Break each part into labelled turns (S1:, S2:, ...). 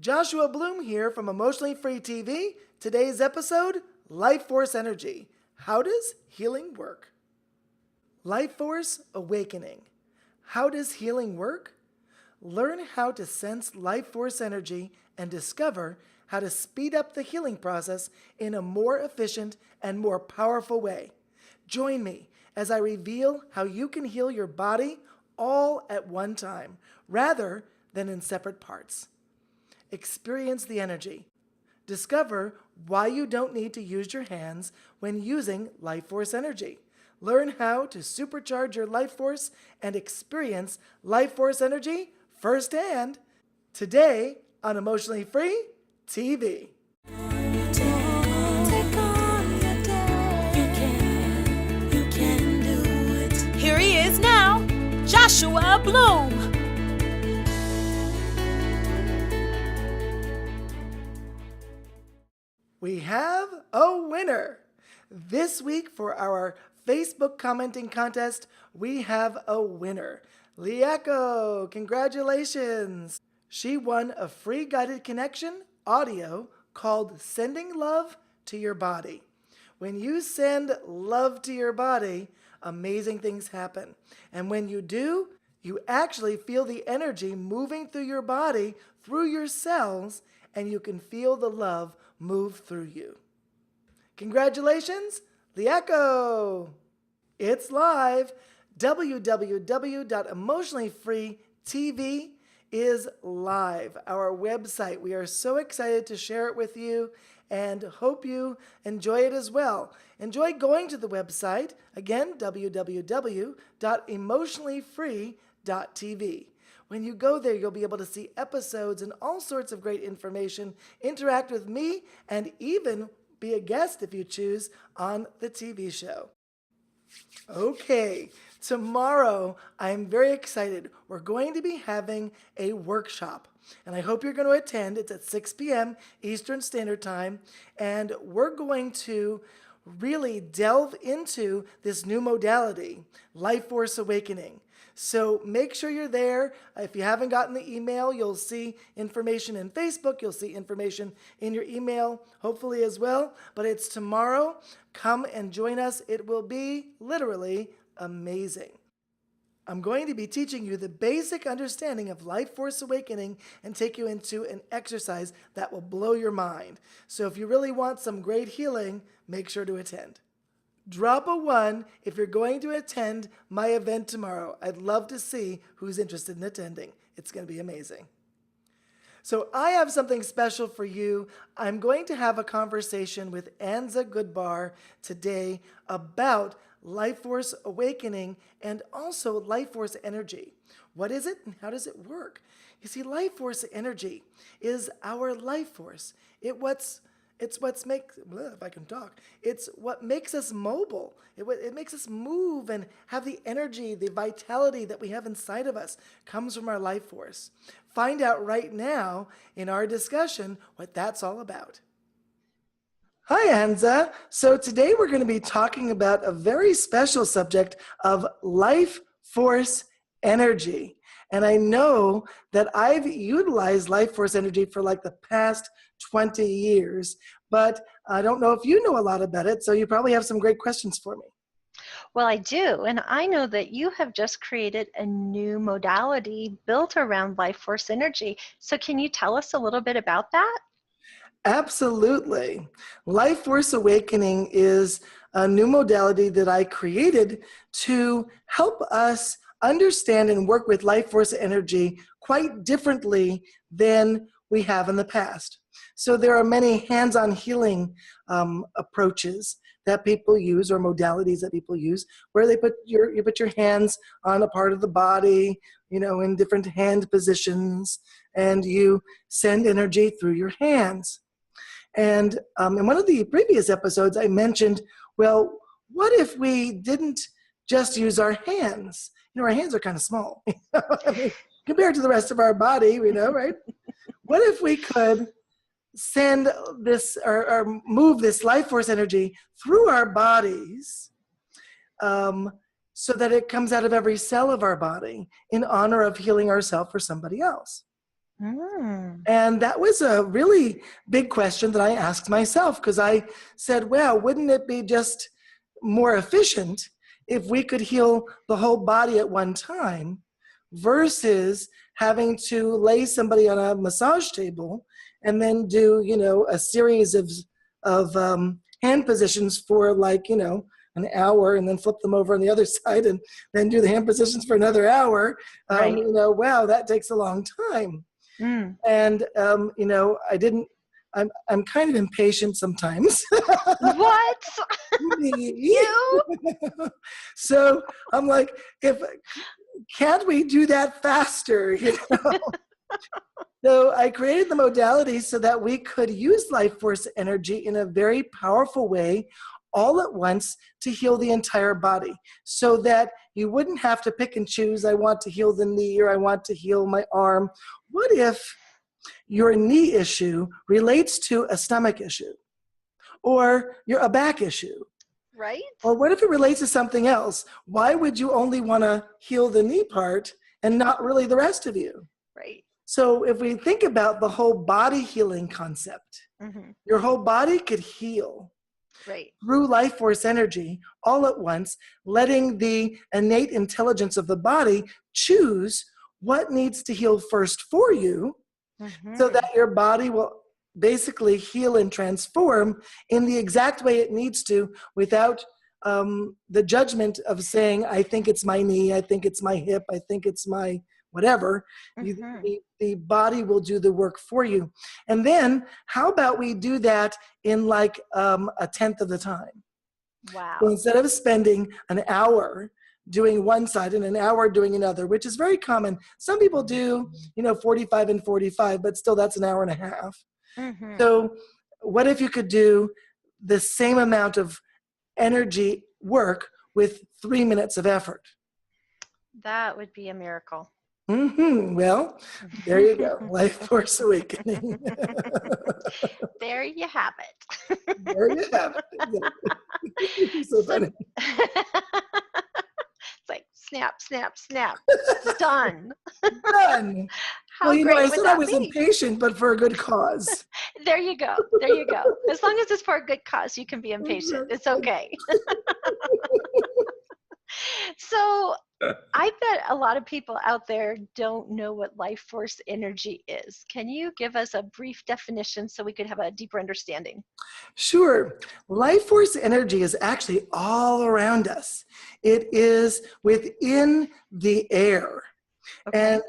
S1: Joshua Bloom here from Emotionally Free TV. Today's episode, LifeForce Energy. How does healing work? LifeForce Awakening. How does healing work? Learn how to sense LifeForce energy and discover how to speed up the healing process in a more efficient and more powerful way. Join me as I reveal how you can heal your body all at one time, rather than in separate parts. Experience the energy. Discover why you don't need to use your hands when using LifeForce energy. Learn how to supercharge your LifeForce and experience LifeForce energy firsthand today on Emotionally Free TV.
S2: Here he is now, Joshua Bloom.
S1: We have a winner. This week for our Facebook commenting contest, we have a winner. Liako, congratulations. She won a free guided connection audio called Sending Love to Your Body. When you send love to your body, amazing things happen. And when you do, you actually feel the energy moving through your body, through your cells, and you can feel the love move through you. Congratulations, Liako! It's live. www.emotionallyfreetv is live, our website. We are so excited to share it with you and hope you enjoy it as well. Enjoy going to the website, again, www.emotionallyfree.tv. When you go there, you'll be able to see episodes and all sorts of great information, interact with me, and even be a guest if you choose on the TV show. Okay, tomorrow I'm very excited. We're going to be having a workshop, and I hope you're going to attend. It's at 6 p.m. Eastern Standard Time, and we're going to really delve into this new modality, LifeForce Awakening. So make sure you're there. If you haven't gotten the email, you'll see information in Facebook. You'll see information in your email, hopefully as well. But it's tomorrow. Come and join us. It will be literally amazing. I'm going to be teaching you the basic understanding of LifeForce Awakening and take you into an exercise that will blow your mind. So if you really want some great healing, make sure to attend. Drop a 1 if you're going to attend my event tomorrow. I'd love to see who's interested in attending. It's going to be amazing. So I have something special for you. I'm going to have a conversation with Anza Goodbar today about LifeForce Awakening and also LifeForce Energy. What is it and how does it work? You see, LifeForce Energy is our life force. It's what makes us mobile. It makes us move and have the energy, the vitality that we have inside of us comes from our life force. Find out right now in our discussion what that's all about. Hi, Anza. So today we're going to be talking about a very special subject of life force energy. And I know that I've utilized LifeForce energy for like the past 20 years, but I don't know if you know a lot about it, so you probably have some great questions for me.
S3: Well, I do, and I know that you have just created a new modality built around LifeForce energy. So can you tell us a little bit about that?
S1: Absolutely. LifeForce Awakening is a new modality that I created to help us understand and work with LifeForce energy quite differently than we have in the past. So there are many hands-on healing approaches that people use, or modalities that people use, where you put your hands on a part of the body, in different hand positions, and you send energy through your hands. And in one of the previous episodes, I mentioned, well, what if we didn't just use our hands? Our hands are kind of small, I mean, compared to the rest of our body, right? What if we could send this or move this life force energy through our bodies so that it comes out of every cell of our body in honor of healing ourselves for somebody else?
S3: Mm.
S1: And that was a really big question that I asked myself, because I said, well, wouldn't it be just more efficient if we could heal the whole body at one time versus having to lay somebody on a massage table and then do, a series of hand positions for an hour, and then flip them over on the other side and then do the hand positions for another hour.
S3: Right.
S1: Wow, that takes a long time.
S3: Mm.
S1: And I'm kind of impatient sometimes.
S3: What? You?
S1: So I'm like, can't we do that faster? So I created the modality so that we could use LifeForce energy in a very powerful way all at once to heal the entire body, so that you wouldn't have to pick and choose. I want to heal the knee, or I want to heal my arm. What if your knee issue relates to a stomach issue, or a back issue?
S3: Right?
S1: Or what if it relates to something else? Why would you only want to heal the knee part and not really the rest of you?
S3: Right.
S1: So if we think about the whole body healing concept,
S3: Mm-hmm.
S1: your whole body could heal
S3: Right.
S1: through LifeForce energy all at once, letting the innate intelligence of the body choose what needs to heal first for you,
S3: Mm-hmm.
S1: so that your body will basically heal and transform in the exact way it needs to, without the judgment of saying, I think it's my knee, I think it's my hip, I think it's my whatever.
S3: Mm-hmm.
S1: The body will do the work for you. And then how about we do that in like a tenth of the time?
S3: Wow.
S1: So instead of spending an hour doing one side and an hour doing another, which is very common. Some people do, 45 and 45, but still that's an hour and a half.
S3: Mm-hmm.
S1: So what if you could do the same amount of energy work with 3 minutes of effort?
S3: That would be a miracle.
S1: Well, there you go. LifeForce Awakening.
S3: There you have it.
S1: There you have it. So funny.
S3: It's like snap, snap, snap. Done.
S1: Done.
S3: How
S1: Well,
S3: great
S1: I
S3: would
S1: said I
S3: that
S1: was
S3: be?
S1: impatient, but for a good cause.
S3: There you go. There you go. As long as it's for a good cause, you can be impatient. It's okay. So I bet a lot of people out there don't know what life force energy is. Can you give us a brief definition so we could have a deeper understanding?
S1: Sure. Life force energy is actually all around us. It is within the air.
S3: Okay.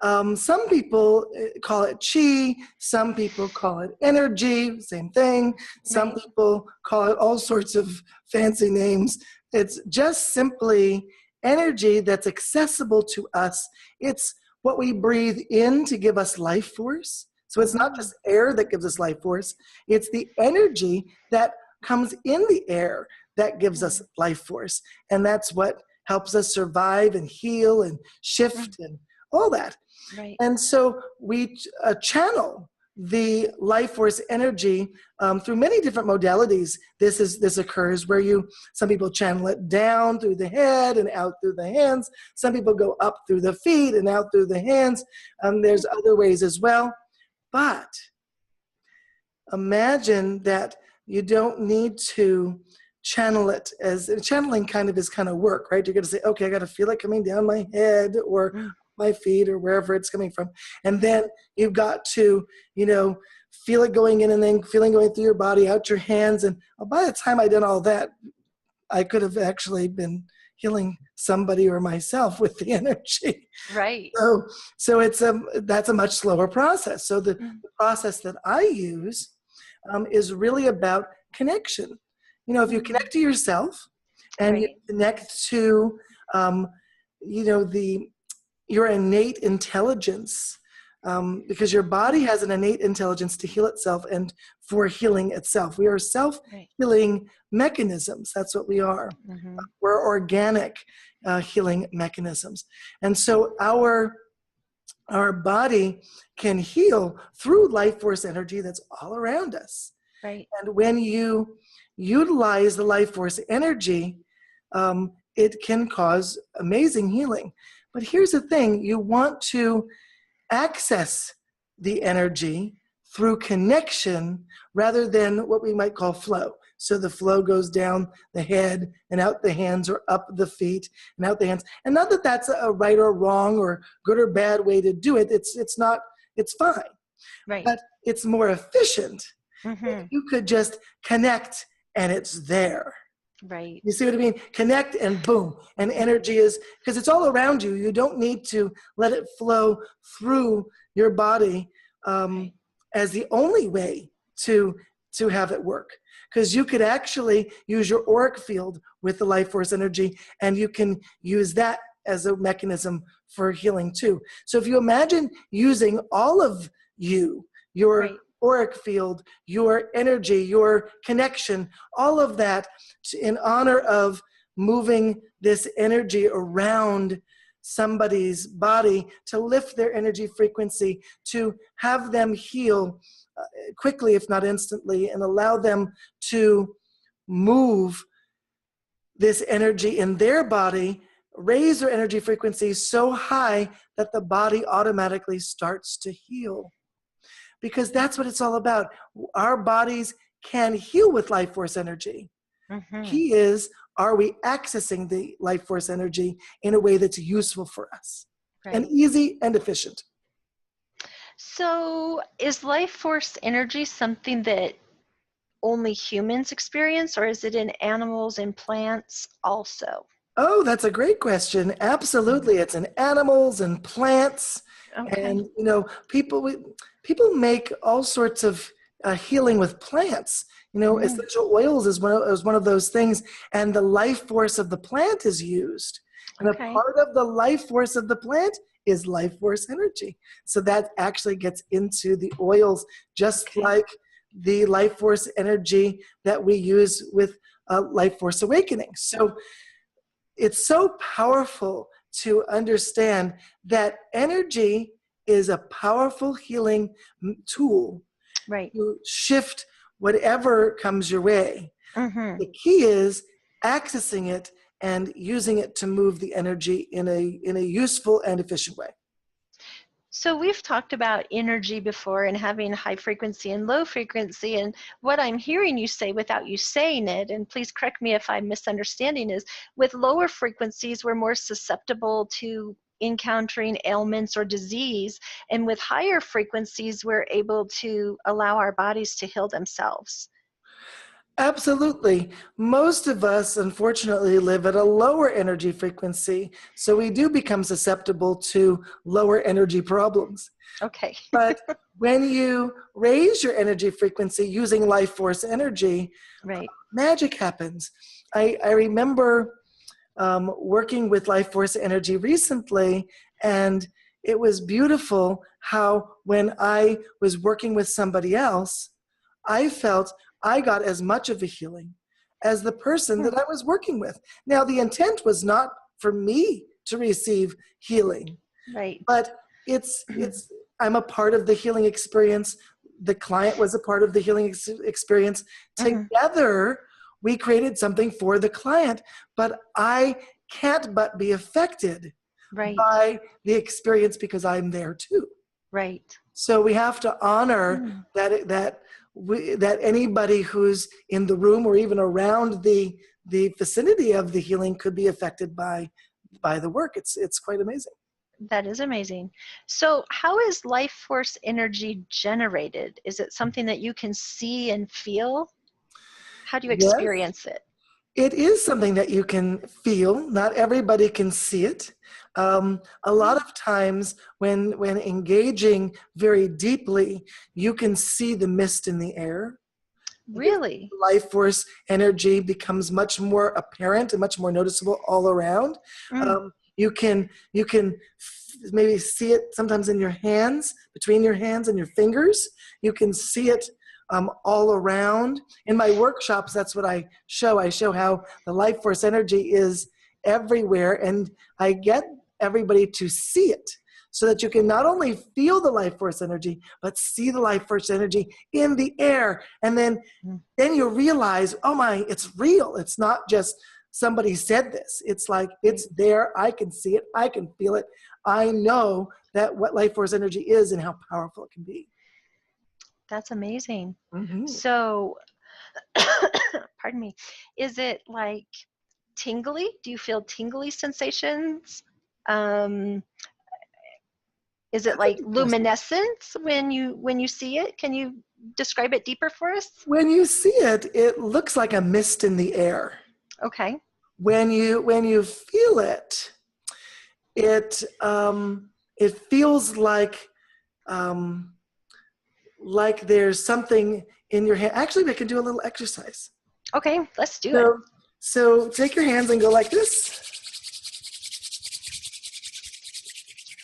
S1: And some people call it chi, some people call it energy, same thing. Some
S3: Right.
S1: people call it all sorts of fancy names. It's just simply energy that's accessible to us. It's what we breathe in to give us life force. So it's not just air that gives us life force. It's the energy that comes in the air that gives us life force. And that's what helps us survive and heal and shift and all that.
S3: Right.
S1: And so we channel the life force energy through many different modalities. This occurs where some people channel it down through the head and out through the hands. Some people go up through the feet and out through the hands. There's other ways as well. But imagine that you don't need to channel it, as channeling kind of work, right? You're going to say, okay, I got to feel it coming down my head or my feet or wherever it's coming from. And then you've got to, feel it going in and then feeling going through your body, out your hands. And by the time I did all that, I could have actually been healing somebody or myself with the energy.
S3: Right.
S1: So that's a much slower process. So the process that I use is really about connection. If you connect to yourself and you connect to, your innate intelligence, because your body has an innate intelligence to heal itself and for healing itself. We are self-healing mechanisms. That's what we are. We're organic healing mechanisms. And so our body can heal through life force energy that's all around us.
S3: Right.
S1: And when you utilize the life force energy, it can cause amazing healing. But here's the thing, you want to access the energy through connection rather than what we might call flow. So the flow goes down the head and out the hands, or up the feet and out the hands. And not that that's a right or wrong or good or bad way to do it. It's not, it's fine.
S3: Right.
S1: But it's more efficient
S3: Mm-hmm.
S1: if you could just connect and it's there.
S3: Right.
S1: You see what I mean? Connect and boom. And energy is, because it's all around you. You don't need to let it flow through your body as the only way to have it work. Because you could actually use your auric field with the life force energy, and you can use that as a mechanism for healing too. So if you imagine using all of you, your
S3: Right.
S1: auric field, your energy, your connection, all of that in honor of moving this energy around somebody's body to lift their energy frequency, to have them heal quickly, if not instantly, and allow them to move this energy in their body, raise their energy frequency so high that the body automatically starts to heal. Because that's what it's all about. Our bodies can heal with life force energy.
S3: Mm-hmm.
S1: Key is, are we accessing the life force energy in a way that's useful for us and easy and efficient?
S3: So is life force energy something that only humans experience, or is it in animals and plants also?
S1: Oh, that's a great question. Absolutely. It's in animals and plants.
S3: Okay.
S1: And, people make all sorts of healing with plants. Essential oils is one of those things. And the life force of the plant is used. And a part of the life force of the plant is life force energy. So that actually gets into the oils, just like the life force energy that we use with Life Force Awakening. So it's so powerful to understand that energy is a powerful healing tool to shift whatever comes your way.
S3: Mm-hmm.
S1: The key is accessing it and using it to move the energy in a useful and efficient way.
S3: So we've talked about energy before and having high frequency and low frequency. And what I'm hearing you say without you saying it, and please correct me if I'm misunderstanding, is with lower frequencies, we're more susceptible to encountering ailments or disease. And with higher frequencies, we're able to allow our bodies to heal themselves.
S1: Absolutely. Most of us, unfortunately, live at a lower energy frequency, so we do become susceptible to lower energy problems.
S3: Okay.
S1: But when you raise your energy frequency using life force energy, magic happens. I remember working with life force energy recently, and it was beautiful how when I was working with somebody else, I felt I got as much of a healing as the person that I was working with. Now, the intent was not for me to receive healing, but I'm a part of the healing experience. The client was a part of the healing experience. Together, we created something for the client, but I can't but be affected by the experience because I'm there too. So we have to honor that anybody who's in the room or even around the vicinity of the healing could be affected by the work. It's quite amazing.
S3: That is amazing. So how is life force energy generated? Is it something that you can see and feel? How do you experience it?
S1: It is something that you can feel. Not everybody can see it. A lot of times when engaging very deeply, you can see the mist in the air.
S3: Really?
S1: Life force energy becomes much more apparent and much more noticeable all around. You can maybe see it sometimes in your hands, between your hands and your fingers. You can see it all around. In my workshops, that's what I show. I show how the life force energy is everywhere, and I get everybody to see it so that you can not only feel the life force energy, but see the life force energy in the air. And then you realize, oh my, it's real. It's not just somebody said this. It's like, it's there. I can see it. I can feel it. I know that what life force energy is and how powerful it can be.
S3: That's amazing.
S1: Mm-hmm.
S3: So, pardon me, is it like tingly? Do you feel tingly sensations? Um, is it
S1: That's a
S3: like
S1: good question.
S3: luminescence when you see it? Can you describe it deeper for us?
S1: When you see it, it looks like a mist in the air.
S3: Okay.
S1: When you feel it, it feels like there's something in your hand. Actually, we can do a little exercise.
S3: Okay, let's do it.
S1: So take your hands and go like this.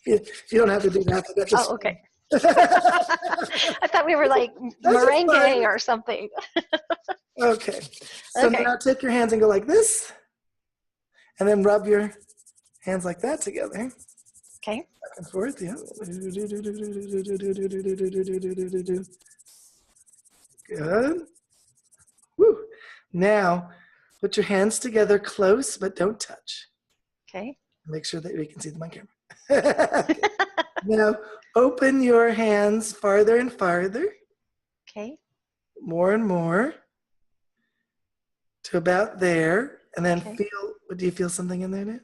S1: You don't have to do that. But that's just
S3: Oh, okay. I thought we were like merengue or something.
S1: Okay. So
S3: Okay.
S1: now take your hands and go like this, and then rub your hands like that together.
S3: Okay.
S1: Back and forth, yeah. Good. Woo. Now, put your hands together close, but don't touch.
S3: Okay.
S1: Make sure that we can see them on camera. Now, open your hands farther and farther.
S3: Okay.
S1: More and more to about there. And then
S3: Okay.
S1: do you feel something in there now?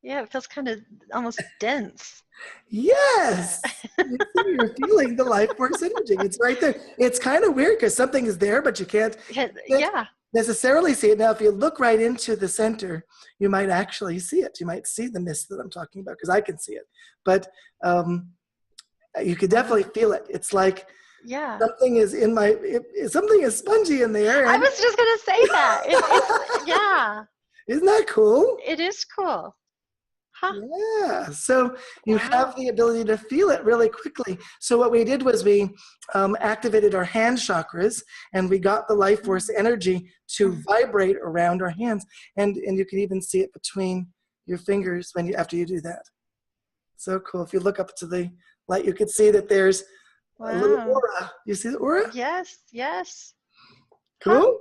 S3: Yeah, it feels kind of almost dense.
S1: Yes. You're feeling the life force energy. It's right there. It's kind of weird because something is there, but you can't
S3: Yeah.
S1: necessarily see it. Now, if you look right into the center, you might actually see it. You might see the mist that I'm talking about because I can see it. But you could definitely feel it. It's like something is something is spongy in there.
S3: I was just going to say that. It's yeah.
S1: Isn't that cool?
S3: It is cool. Huh.
S1: Yeah, so you have the ability to feel it really quickly. So what we did was we activated our hand chakras, and we got the life force energy to vibrate around our hands, and you can even see it between your fingers after you do that. So cool. If you look up to the light, you can see that there's a little aura. You see the aura?
S3: Yes, yes.
S1: Cool.
S3: Huh.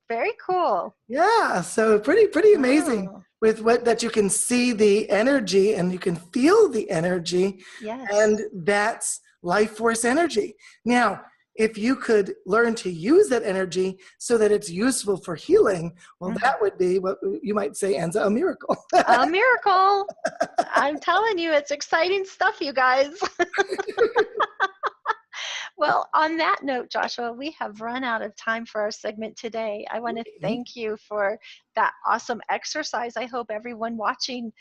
S3: Very cool.
S1: Yeah, so pretty amazing with that you can see the energy and you can feel the energy.
S3: Yes.
S1: And that's life force energy. Now, if you could learn to use that energy so that it's useful for healing, well, that would be what you might say, Anza, a miracle.
S3: A miracle. I'm telling you, it's exciting stuff, you guys. Well, on that note, Joshua, we have run out of time for our segment today. I want to thank you for that awesome exercise. I hope everyone watching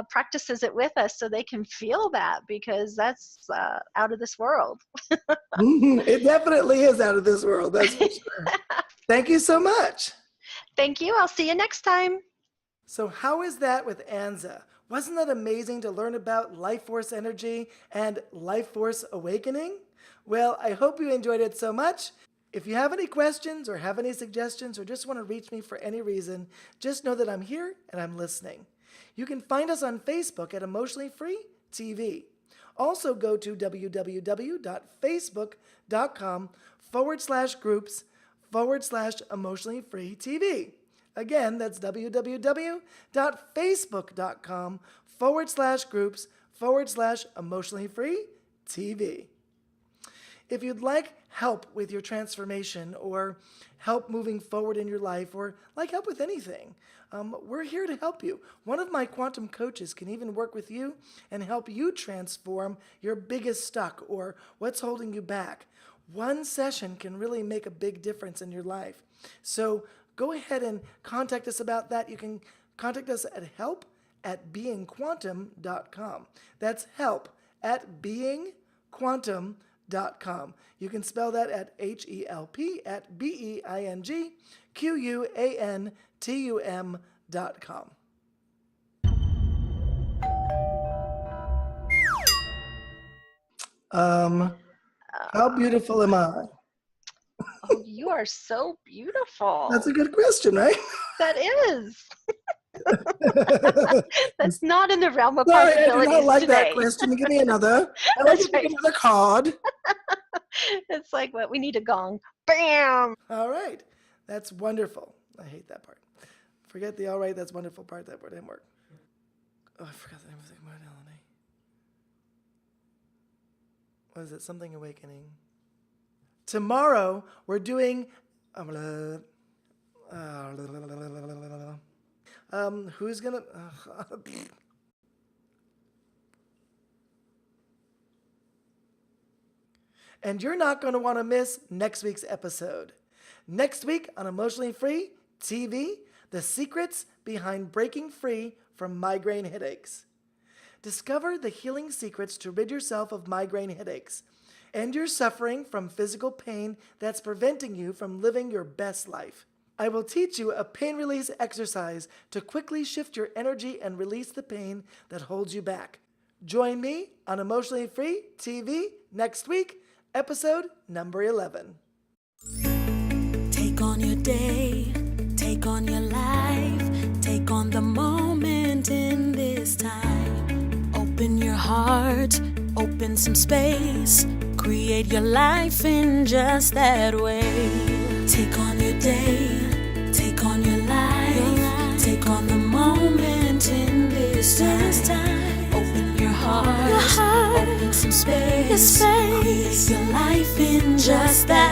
S3: practices it with us so they can feel that, because that's out of this world.
S1: It definitely is out of this world, that's for sure. Thank you so much.
S3: Thank you. I'll see you next time.
S1: So how is that with Anza? Wasn't that amazing to learn about life force energy and life force awakening? Well, I hope you enjoyed it so much. If you have any questions or have any suggestions or just want to reach me for any reason, just know that I'm here and I'm listening. You can find us on Facebook at Emotionally Free TV. Also go to www.facebook.com/groups/Emotionally Free TV. Again, that's www.facebook.com/groups/Emotionally Free TV. If you'd like help with your transformation or help moving forward in your life or like help with anything, we're here to help you. One of my quantum coaches can even work with you and help you transform your biggest stuck or what's holding you back. One session can really make a big difference in your life. So go ahead and contact us about that. You can contact us at help@beingquantum.com. That's help@beingquantum.com. You can spell that at HELP@BEINGQUANTUM.com. How beautiful am I?
S3: Oh, you are so beautiful.
S1: That's a good question, right?
S3: That is. That's not in the realm of
S1: Sorry,
S3: possibilities
S1: I do not like
S3: today.
S1: that question. Give me another. I like to pick another card.
S3: It's like, what? We need a gong. Bam!
S1: All right. That's wonderful. I hate that part. Forget the all right, that's wonderful part. That word didn't work. Oh, I forgot the name of the what is it? Something Awakening. Tomorrow, we're doing... who's gonna... And you're not going to want to miss next week's episode. Next week on Emotionally Free TV, the secrets behind breaking free from migraine headaches. Discover the healing secrets to rid yourself of migraine headaches. End your suffering from physical pain that's preventing you from living your best life. I will teach you a pain release exercise to quickly shift your energy and release the pain that holds you back. Join me on Emotionally Free TV next week, episode number 11.
S2: Take on your day, take on your life, take on the moment in this time. Open your heart, open some space, create your life in just that way. Take on your day, take on your life, take on the moment in this time. Open your heart, open some space, create your life in just that